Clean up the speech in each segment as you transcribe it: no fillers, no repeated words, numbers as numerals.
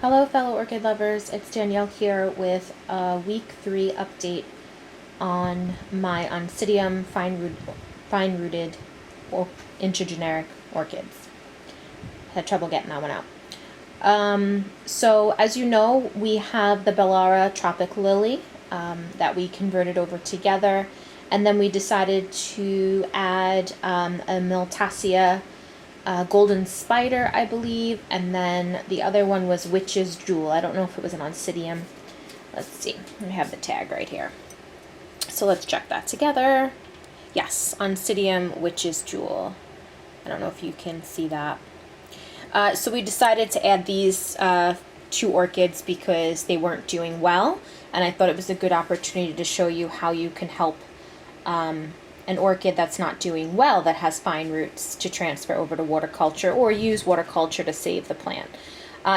Hello fellow orchid lovers, it's Danielle here with a week 3 update on my Oncidium fine-rooted or intergeneric orchids. Had trouble getting that one out. So as you know, we have the Bellara tropic lily that we converted over together, and then we decided to add a Miltassia golden spider, I believe, and then the other one was witch's jewel. I don't know if it was an Oncidium. Let's see, I have the tag right here. So let's check that together. Yes, Oncidium witch's jewel. I don't know if you can see that. So we decided to add these 2 orchids because they weren't doing well, and I thought it was a good opportunity to show you how you can help an orchid that's not doing well, that has fine roots, to transfer over to water culture or use water culture to save the plant.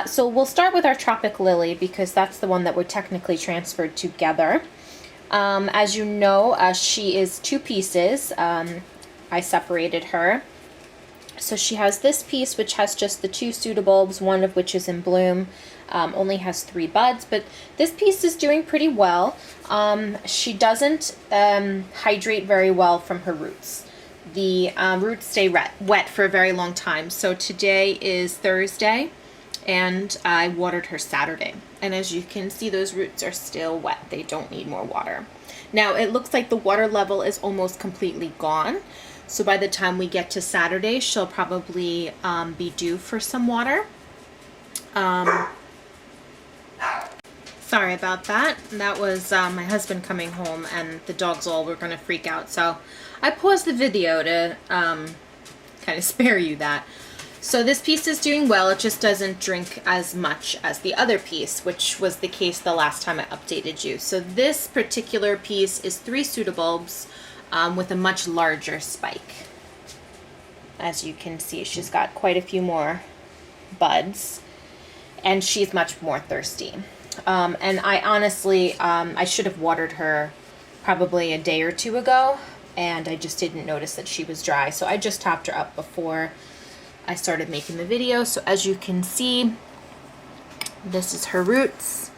So we'll start with our tropic lily because that's the one that we're technically transferred together. As you know, she is 2 pieces. I separated her. So she has this piece which has just the 2 pseudobulbs, one of which is in bloom, only has 3 buds, but this piece is doing pretty well. She doesn't hydrate very well from her roots. The roots stay wet for a very long time. So today is Thursday and I watered her Saturday. And as you can see, those roots are still wet. They don't need more water. Now it looks like the water level is almost completely gone. So by the time we get to Saturday, she'll probably be due for some water. Sorry about that. That was my husband coming home and the dogs all were going to freak out. So I paused the video to kind of spare you that. So this piece is doing well. It just doesn't drink as much as the other piece, which was the case the last time I updated you. So this particular piece is 3 pseudobulbs with a much larger spike. As you can see, she's got quite a few more buds and she's much more thirsty. And I honestly, I should have watered her probably a day or 2 ago, and I just didn't notice that she was dry. So I just topped her up before I started making the video. So as you can see, this is her roots.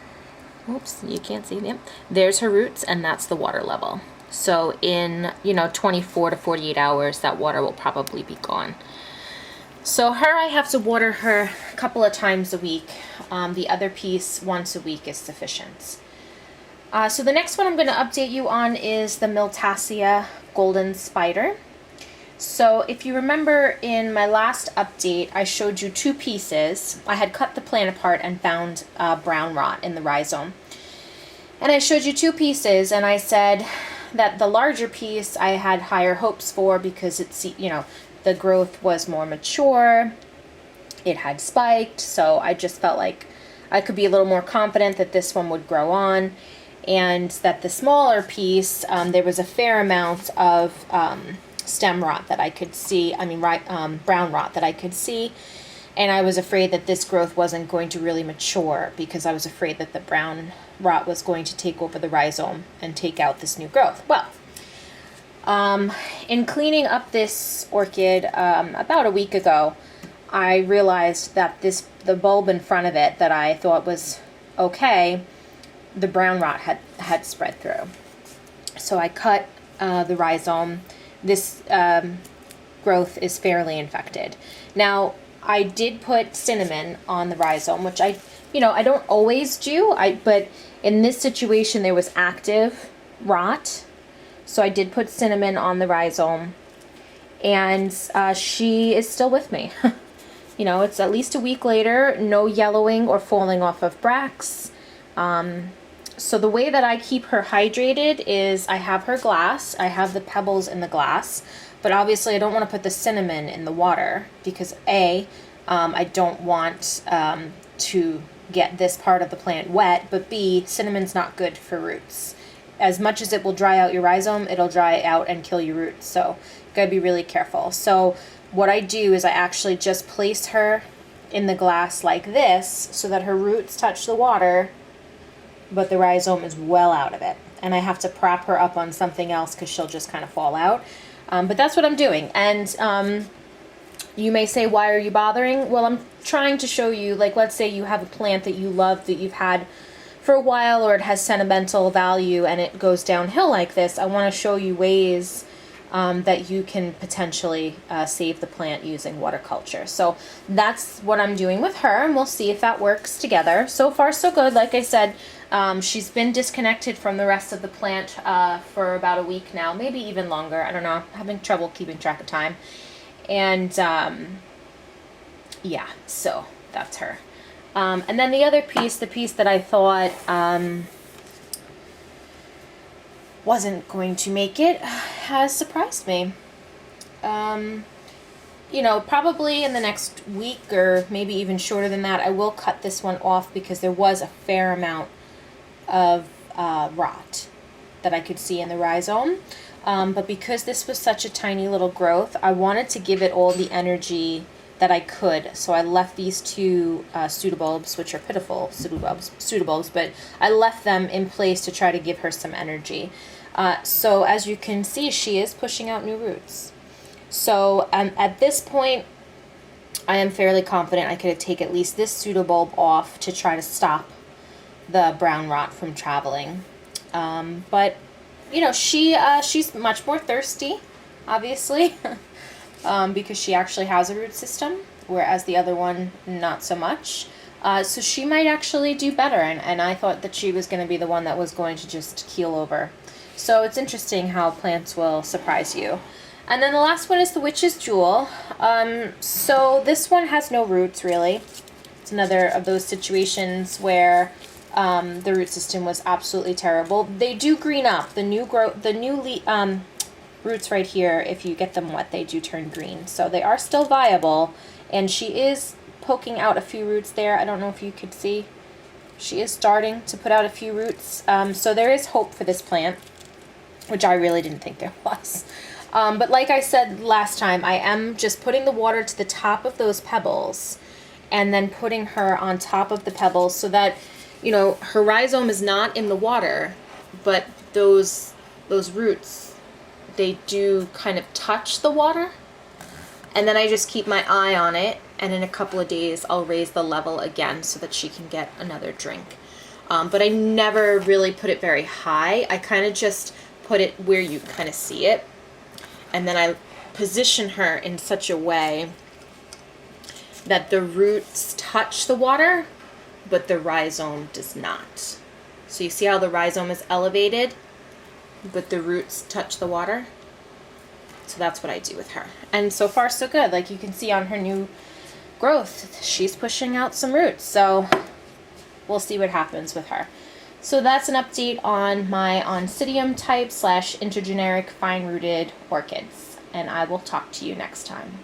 Oops, you can't see them. There's her roots, and that's the water level. So in, 24 to 48 hours, that water will probably be gone. So her, I have to water her a couple of times a week. The other piece, once a week is sufficient. So the next one I'm going to update you on is the Miltassia golden spider. So if you remember in my last update, I showed you 2 pieces. I had cut the plant apart and found brown rot in the rhizome. And I showed you 2 pieces, and I said that the larger piece I had higher hopes for because it's, the growth was more mature, it had spiked, so I just felt like I could be a little more confident that this one would grow on, and that the smaller piece, there was a fair amount of stem rot that I could see, brown rot that I could see, and I was afraid that this growth wasn't going to really mature because I was afraid that the brown rot was going to take over the rhizome and take out this new growth. Well, in cleaning up this orchid about a week ago, I realized that the bulb in front of it that I thought was okay, the brown rot had spread through. So I cut the rhizome. This growth is fairly infected. Now, I did put cinnamon on the rhizome, which I don't always do, but in this situation there was active rot. So I did put cinnamon on the rhizome, and she is still with me. It's at least a week later, no yellowing or falling off of bracts. So the way that I keep her hydrated is I have her glass, I have the pebbles in the glass, but obviously I don't want to put the cinnamon in the water because A, I don't want to get this part of the plant wet, but B, cinnamon's not good for roots. As much as it will dry out your rhizome, it'll dry out and kill your roots, so you gotta be really careful. So what I do is I actually just place her in the glass like this so that her roots touch the water, but the rhizome is well out of it. And I have to prop her up on something else because she'll just kind of fall out. But that's what I'm doing. And You may say, why are you bothering? Well, I'm trying to show you, like, let's say you have a plant that you love, that you've had for a while, or it has sentimental value and it goes downhill like this. I want to show you ways that you can potentially save the plant using water culture. So that's what I'm doing with her, and we'll see if that works together. So far, so good. Like I said, she's been disconnected from the rest of the plant for about a week now, maybe even longer. I don't know. I'm having trouble keeping track of time. And yeah, so that's her. And then the other piece, the piece that I thought wasn't going to make it, has surprised me. You know, probably in the next week or maybe even shorter than that, I will cut this one off because there was a fair amount of rot that I could see in the rhizome. But because this was such a tiny little growth, I wanted to give it all the energy that I could. So I left these two pseudobulbs, which are pitiful pseudobulbs, but I left them in place to try to give her some energy. So as you can see, she is pushing out new roots. So at this point, I am fairly confident I could take at least this pseudobulb off to try to stop the brown rot from traveling. But you know, she's much more thirsty, obviously, because she actually has a root system, whereas the other one, not so much. So she might actually do better, and I thought that she was going to be the one that was going to just keel over. So it's interesting how plants will surprise you. And then the last one is the Witch's Jewel. So this one has no roots, really. It's another of those situations where the root system was absolutely terrible. They do green up. The new roots right here, if you get them wet, they do turn green. So they are still viable, and she is poking out a few roots there. I don't know if you could see. She is starting to put out a few roots. So there is hope for this plant, which I really didn't think there was. But like I said last time, I am just putting the water to the top of those pebbles and then putting her on top of the pebbles so that, you know, her rhizome is not in the water, but those roots, they do kind of touch the water. And then I just keep my eye on it, and in a couple of days I'll raise the level again so that she can get another drink. But I never really put it very high. I kind of just put it where you kind of see it. And then I position her in such a way that the roots touch the water, but the rhizome does not. So you see how the rhizome is elevated, but the roots touch the water? So that's what I do with her. And so far, so good. Like you can see on her new growth, she's pushing out some roots. So we'll see what happens with her. So that's an update on my Oncidium type / intergeneric fine-rooted orchids. And I will talk to you next time.